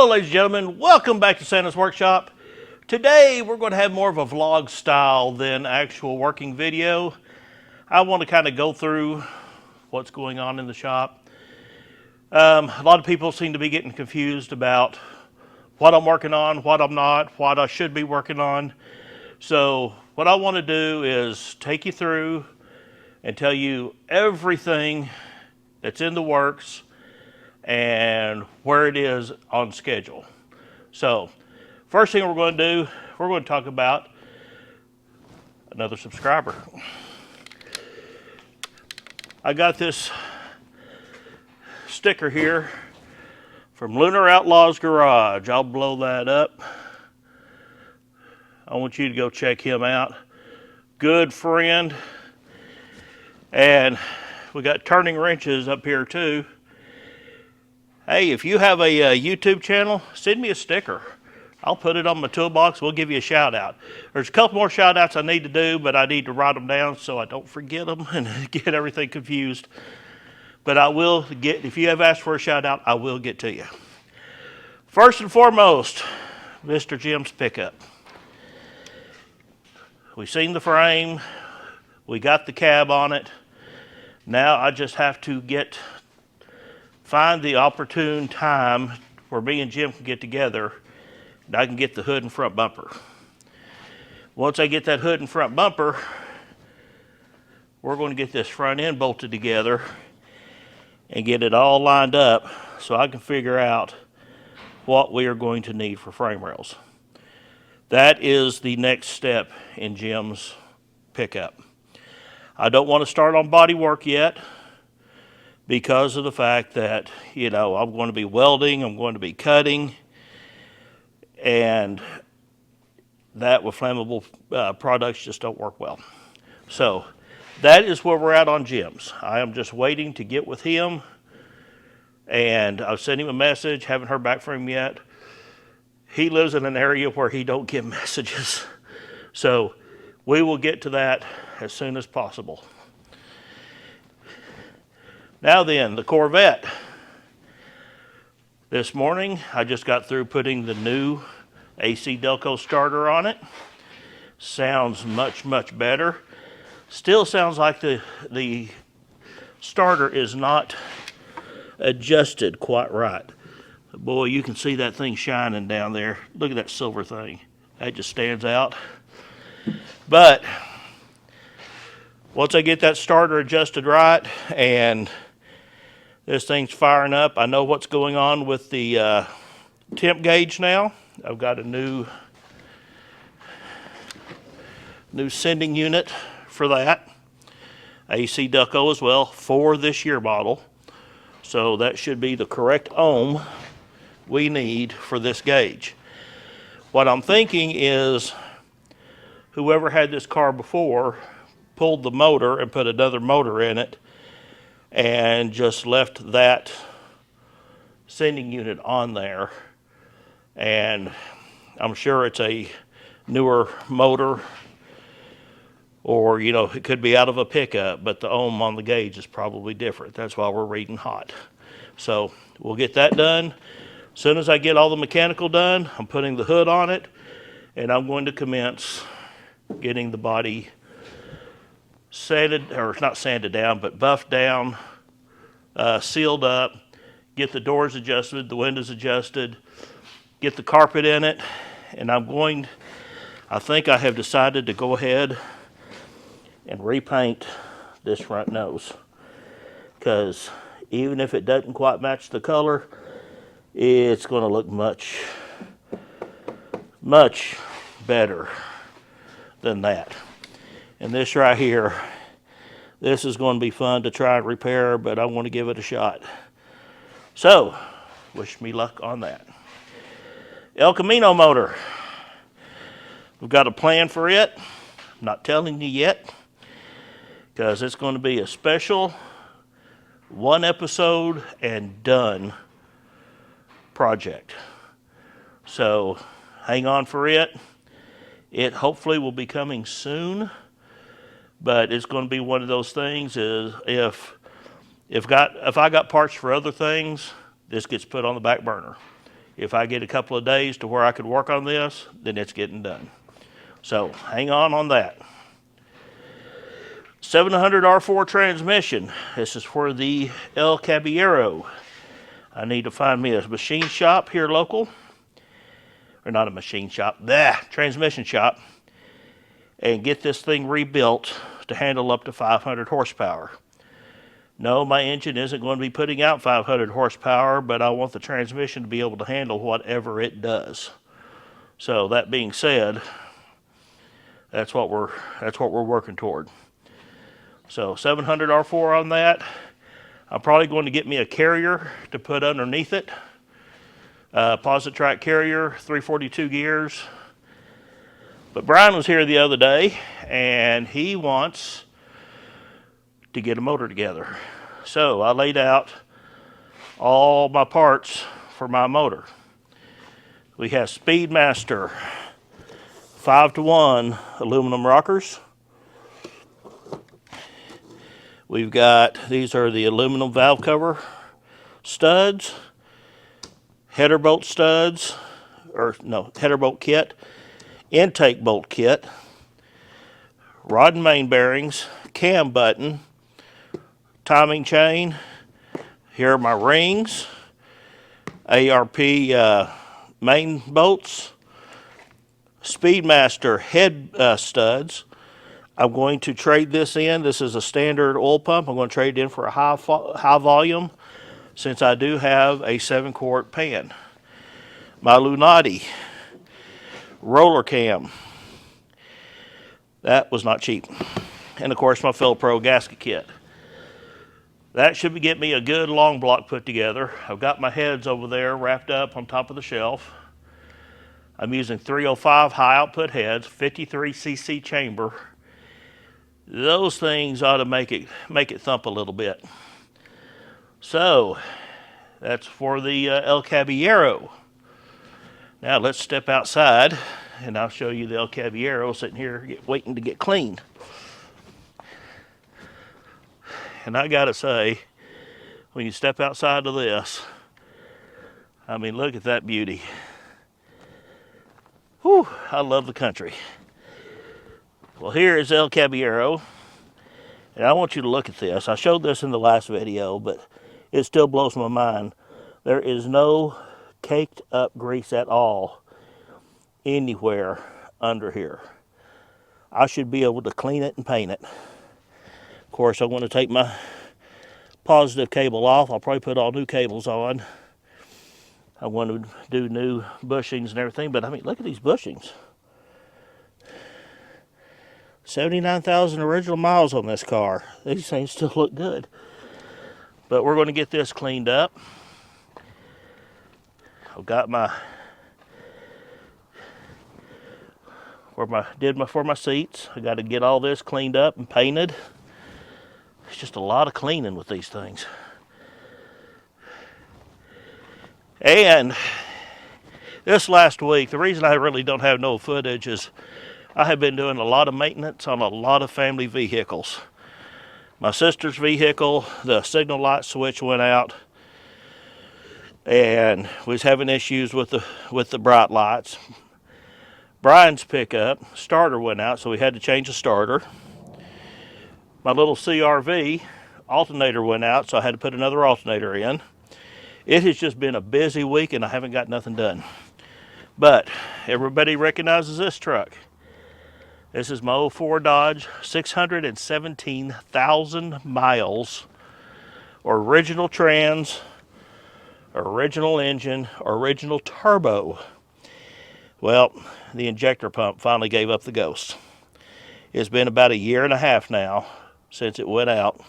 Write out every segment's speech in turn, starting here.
Hello ladies and gentlemen, welcome back to Santa's Workshop. Today we're going to have more of a vlog style than actual working video. I want to kind of go through what's going on in the shop. A lot of people seem to be getting confused about what I'm working on, what I'm not, what I should be working on. So what I want to do is take you through and tell you everything that's in the works and where it is on schedule. So first thing we're going to do, we're going to talk about another subscriber. I got this sticker here from Lunar Outlaws Garage. I'll blow that up. I want you to go check him out. Good friend. And we got turning wrenches up here too. Hey, if you have a YouTube channel, send me a sticker. I'll put it on my toolbox. We'll give you a shout out. There's a couple more shout outs I need to do, but I need to write them down so I don't forget them and get everything confused. But I will get, if you have asked for a shout out, I will get to you. First and foremost, Mr. Jim's pickup. We've seen the frame. We got the cab on it. Now I just have to find the opportune time where me and Jim can get together and I can get the hood and front bumper. Once I get that hood and front bumper, we're going to get this front end bolted together and get it all lined up so I can figure out what we are going to need for frame rails. That is the next step in Jim's pickup. I don't want to start on body work yet, because of the fact that, you know, I'm going to be welding, I'm going to be cutting, and that with flammable products just don't work well. So that is where we're at on Jim's. I am just waiting to get with him, and I've sent him a message, haven't heard back from him yet. He lives in an area where he don't get messages. So we will get to that as soon as possible. Now then, the Corvette. This morning, I just got through putting the new AC Delco starter on it. Sounds much, much better. Still sounds like the starter is not adjusted quite right. Boy, you can see that thing shining down there. Look at that silver thing. That just stands out. But once I get that starter adjusted right and this thing's firing up, I know what's going on with the temp gauge now. I've got a new sending unit for that. AC Delco as well for this year model. So that should be the correct ohm we need for this gauge. What I'm thinking is whoever had this car before pulled the motor and put another motor in it and just left that sending unit on there. And I'm sure it's a newer motor, or, you know, it could be out of a pickup, but the ohm on the gauge is probably different. That's why we're reading hot. So we'll get that done. As soon as I get all the mechanical done, I'm putting the hood on it, and I'm going to commence getting the body sanded, or not sanded down, but buffed down, sealed up, get the doors adjusted, the windows adjusted, get the carpet in it, and I think I have decided to go ahead and repaint this front nose, because even if it doesn't quite match the color, it's going to look much, much better than that. And this right here, this is going to be fun to try and repair, but I want to give it a shot. So, wish me luck on that. El Camino motor. We've got a plan for it. I'm not telling you yet, because it's going to be a special one episode and done project. So, hang on for it. It hopefully will be coming soon. But it's going to be one of those things is if I got parts for other things, this gets put on the back burner. If I get a couple of days to where I could work on this, then it's getting done. So hang on that. 700 R4 transmission. This is for the El Caballero. I need to find me a machine shop here local. Or not a machine shop, transmission shop. And get this thing rebuilt to handle up to 500 horsepower. No, my engine isn't going to be putting out 500 horsepower, but I want the transmission to be able to handle whatever it does. So that being said, that's what we're working toward. So 700 R4 on that. I'm probably going to get me a carrier to put underneath it. Positrack carrier, 342 gears. But Brian was here the other day, and he wants to get a motor together. So I laid out all my parts for my motor. We have Speedmaster 5-to-1 aluminum rockers. We've got, these are the aluminum valve cover studs, header bolt studs, header bolt kit, intake bolt kit, rod and main bearings, cam button, timing chain. Here are my rings, ARP main bolts, Speedmaster head studs. I'm going to trade this in. This is a standard oil pump. I'm going to trade it in for a high volume, since I do have a 7-quart pan. My Lunati roller cam. That was not cheap. And of course my Phil-Pro gasket kit. That should get me a good long block put together. I've got my heads over there wrapped up on top of the shelf. I'm using 305 high output heads, 53cc chamber. Those things ought to make it thump a little bit. So that's for the El Caballero. Now let's step outside and I'll show you the El Caballero sitting here waiting to get cleaned. And I gotta say, when you step outside of this, I mean, look at that beauty. Whew, I love the country. Well, here is El Caballero, and I want you to look at this. I showed this in the last video, but it still blows my mind. There is no caked up grease at all anywhere under here. I should be able to clean it and paint it. Of course, I'm going to take my positive cable off. I'll probably put all new cables on. I want to do new bushings and everything, but I mean, look at these bushings. 79,000 original miles on this car. These things still look good. But we're going to get this cleaned up. I've got for my seats. I got to get all this cleaned up and painted. It's just a lot of cleaning with these things. And this last week, the reason I really don't have no footage is I have been doing a lot of maintenance on a lot of family vehicles. My sister's vehicle, the signal light switch went out and was having issues with the bright lights. Brian's pickup starter went out, so we had to change the starter. My little CRV alternator went out, so I had to put another alternator in. It has just been a busy week and I haven't got nothing done. But everybody recognizes this truck. This is my 04 Dodge, 617,000 miles, original trans, original engine, original turbo. Well, the injector pump finally gave up the ghost. It's been about a year and a half now since it went out,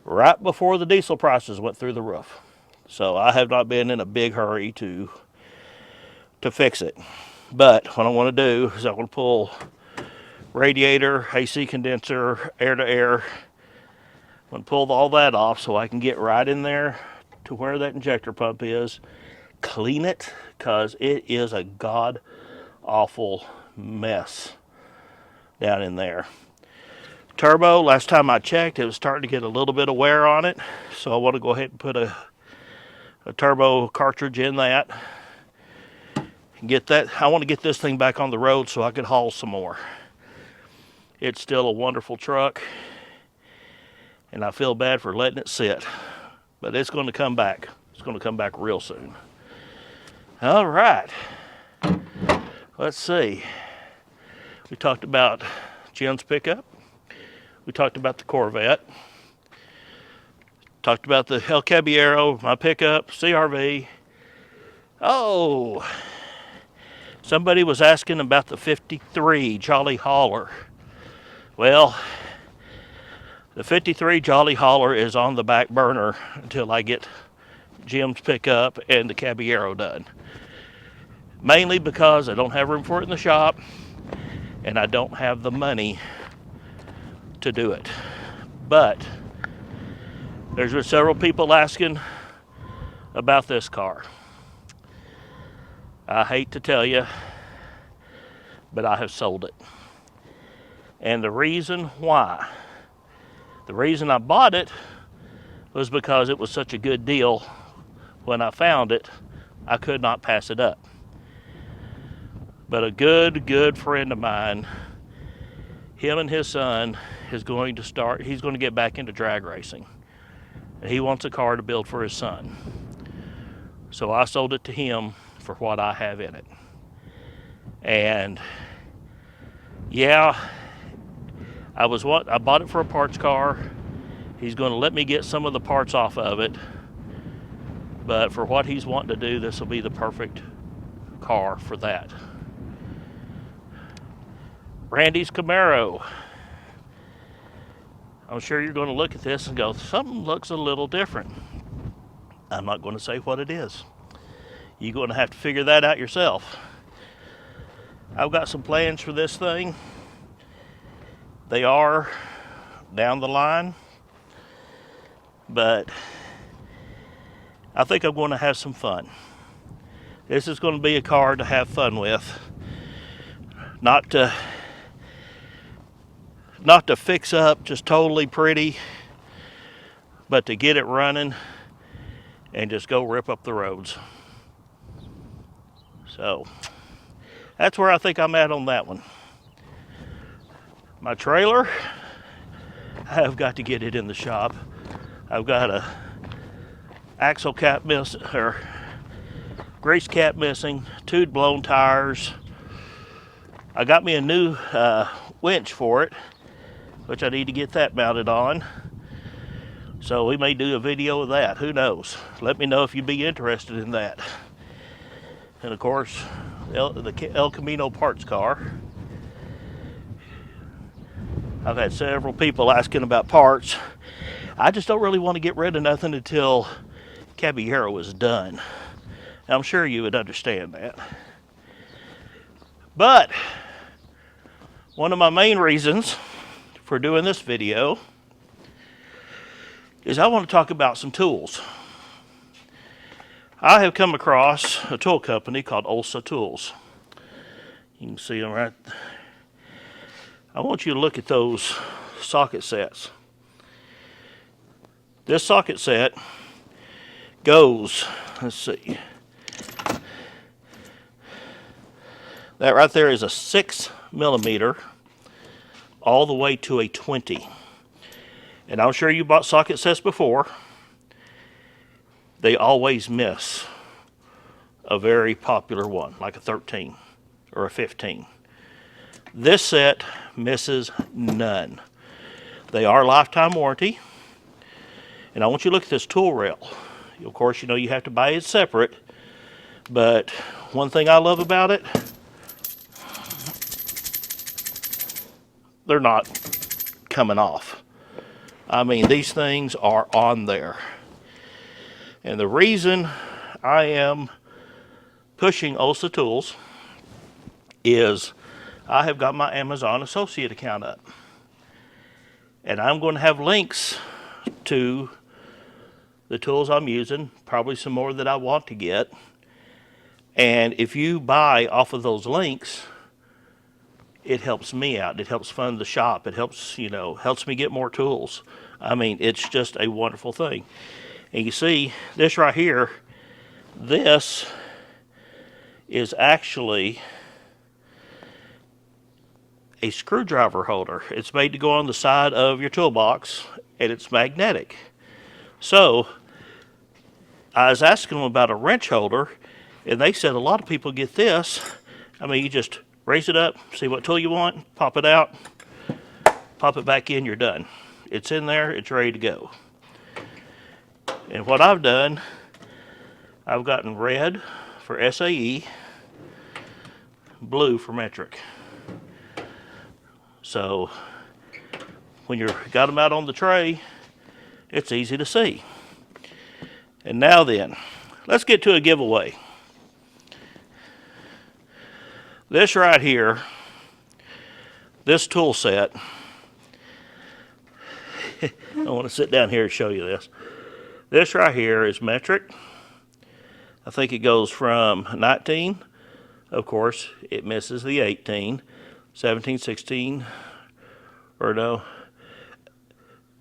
right before the diesel prices went through the roof. So I have not been in a big hurry to fix it. But what I want to do is I want to pull radiator, AC condenser, air to air. I'm going to pull all that off so I can get right in there to where that injector pump is, clean it, because it is a god awful mess down in there. Turbo, last time I checked, it was starting to get a little bit of wear on it, so I want to go ahead and put a turbo cartridge in that get that. I want to get this thing back on the road so I can haul some more. It's still a wonderful truck, and I feel bad for letting it sit, but it's going to come back. It's going to come back real soon. All right, let's see. We talked about Jim's pickup. We talked about the Corvette. Talked about the El Caballero, my pickup, CRV. Oh, somebody was asking about the 53 Jolly Hauler. Well, the 53 Jolly Hauler is on the back burner until I get Jim's pickup and the Caballero done. Mainly because I don't have room for it in the shop and I don't have the money to do it. But there's been several people asking about this car. I hate to tell you, but I have sold it. And the reason why, the reason I bought it was because it was such a good deal. When I found it, I could not pass it up. But a good friend of mine, him and his son is going to start, he's going to get back into drag racing. And he wants a car to build for his son. So I sold it to him for what I have in it. And yeah, I bought it for a parts car. He's going to let me get some of the parts off of it. But for what he's wanting to do, this will be the perfect car for that. Randy's Camaro. I'm sure you're going to look at this and go, something looks a little different. I'm not going to say what it is. You're going to have to figure that out yourself. I've got some plans for this thing. They are down the line, but I think I'm going to have some fun. This is going to be a car to have fun with, not to fix up just totally pretty, but to get it running and just go rip up the roads. So that's where I think I'm at on that one. My trailer, I have got to get it in the shop. I've got a axle cap or grease cap missing, 2 blown tires. I got me a new winch for it, which I need to get that mounted on. So we may do a video of that, who knows. Let me know if you'd be interested in that. And of course, the El Camino parts car. I've had several people asking about parts. I just don't really want to get rid of nothing until Caballero is done. I'm sure you would understand that. But one of my main reasons for doing this video is I want to talk about some tools. I have come across a tool company called Olsa Tools. You can see them right there. I want you to look at those socket sets. This socket set goes, let's see, that right there is a 6mm all the way to a 20. And I'm sure you bought socket sets before. They always miss a very popular one, like a 13 or a 15. This set misses none. They are lifetime warranty. And I want you to look at this tool rail. Of course, you know you have to buy it separate. But one thing I love about it, they're not coming off. I mean, these things are on there. And the reason I am pushing Olsa Tools is I have got my Amazon Associate account up. And I'm going to have links to the tools I'm using, probably some more that I want to get. And if you buy off of those links, it helps me out. It helps fund the shop. It helps, helps me get more tools. I mean, it's just a wonderful thing. And you see, this right here, this is actually a screwdriver holder. It's made to go on the side of your toolbox, and it's magnetic. So I was asking them about a wrench holder, and they said a lot of people get this. I mean, you just raise it up, see what tool you want, pop it out, pop it back in, you're done. It's in there, it's ready to go. And what I've done, I've gotten red for SAE, blue for metric. So when you've got them out on the tray, it's easy to see. And now then, let's get to a giveaway. This right here, this tool set, I want to sit down here and show you this. This right here is metric. I think it goes from 19, of course, it misses the 18, 17, 16, or no,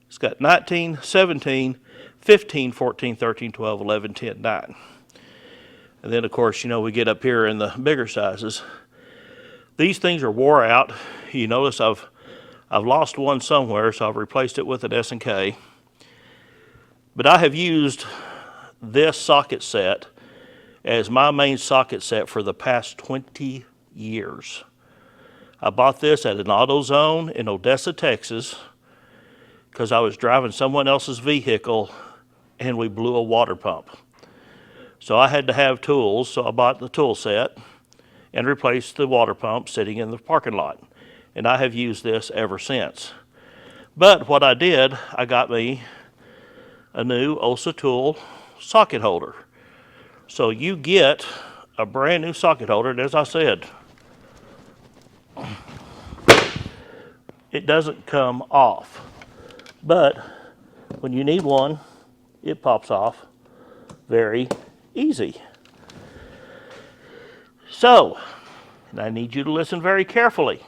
it's got 19, 17, 15, 14, 13, 12, 11, 10, 9. And then, of course, you know, we get up here in the bigger sizes. These things are wore out. You notice I've lost one somewhere, so I've replaced it with an S&K. But I have used this socket set as my main socket set for the past 20 years. I bought this at an AutoZone in Odessa, Texas, because I was driving someone else's vehicle and we blew a water pump. So I had to have tools, so I bought the tool set and replaced the water pump sitting in the parking lot. And I have used this ever since. But what I did, I got me a new OSA tool socket holder. So you get a brand new socket holder, and as I said, it doesn't come off. But when you need one, it pops off very easy. So, and I need you to listen very carefully,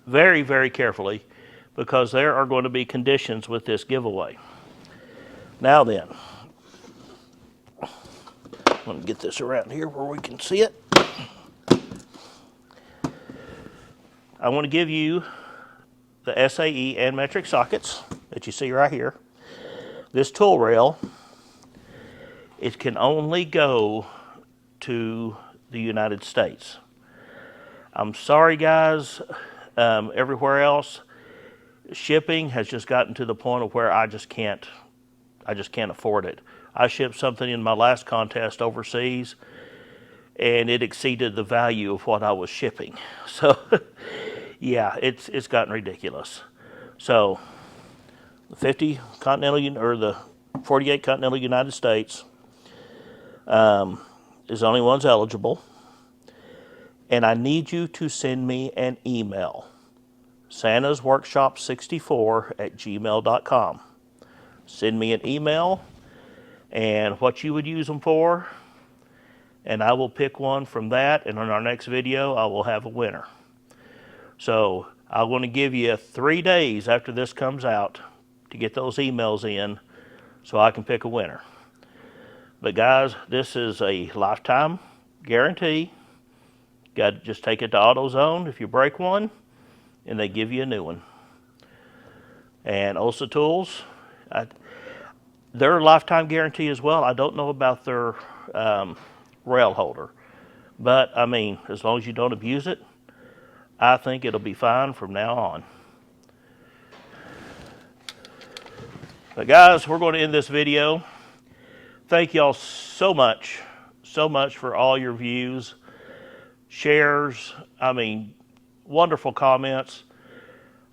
very, very carefully, because there are going to be conditions with this giveaway. Now then, I'm going to get this around here where we can see it. I want to give you the SAE and metric sockets that you see right here. This tool rail, it can only go to the United States. I'm sorry guys, everywhere else, shipping has just gotten to the point of where I just can't afford it. I shipped something in my last contest overseas and it exceeded the value of what I was shipping. So yeah, it's gotten ridiculous. So the 50 continental, or the 48 continental United States is the only ones eligible. And I need you to send me an email, santasworkshop64@gmail.com. Send me an email and what you would use them for, and I will pick one from that, and on our next video I will have a winner. So I'm going to give you 3 days after this comes out to get those emails in so I can pick a winner. But guys, this is a lifetime guarantee. Got to just take it to AutoZone if you break one, and they give you a new one. And OSA Tools, their lifetime guarantee as well. I don't know about their rail holder, but I mean, as long as you don't abuse it, I think it'll be fine from now on. But guys, we're going to end this video. Thank y'all so much for all your views, shares, I mean, wonderful comments.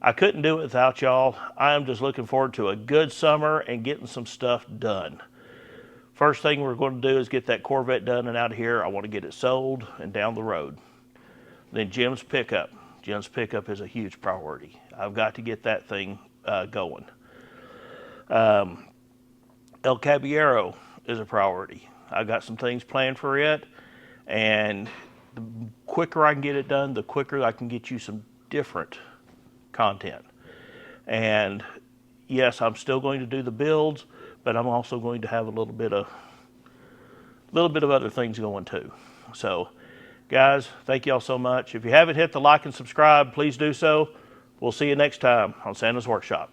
I couldn't do it without y'all. I am just looking forward to a good summer and getting some stuff done. First thing we're going to do is get that Corvette done and out of here. I want to get it sold and down the road. Then Jim's pickup. Jim's pickup is a huge priority. I've got to get that thing going. El Caballero is a priority. I've got some things planned for it, and the quicker I can get it done, the quicker I can get you some different content. And yes, I'm still going to do the builds, but I'm also going to have a little bit of other things going too. So Guys, thank y'all so much. If you haven't hit the like and subscribe, please do so. We'll see you next time on Santa's Workshop.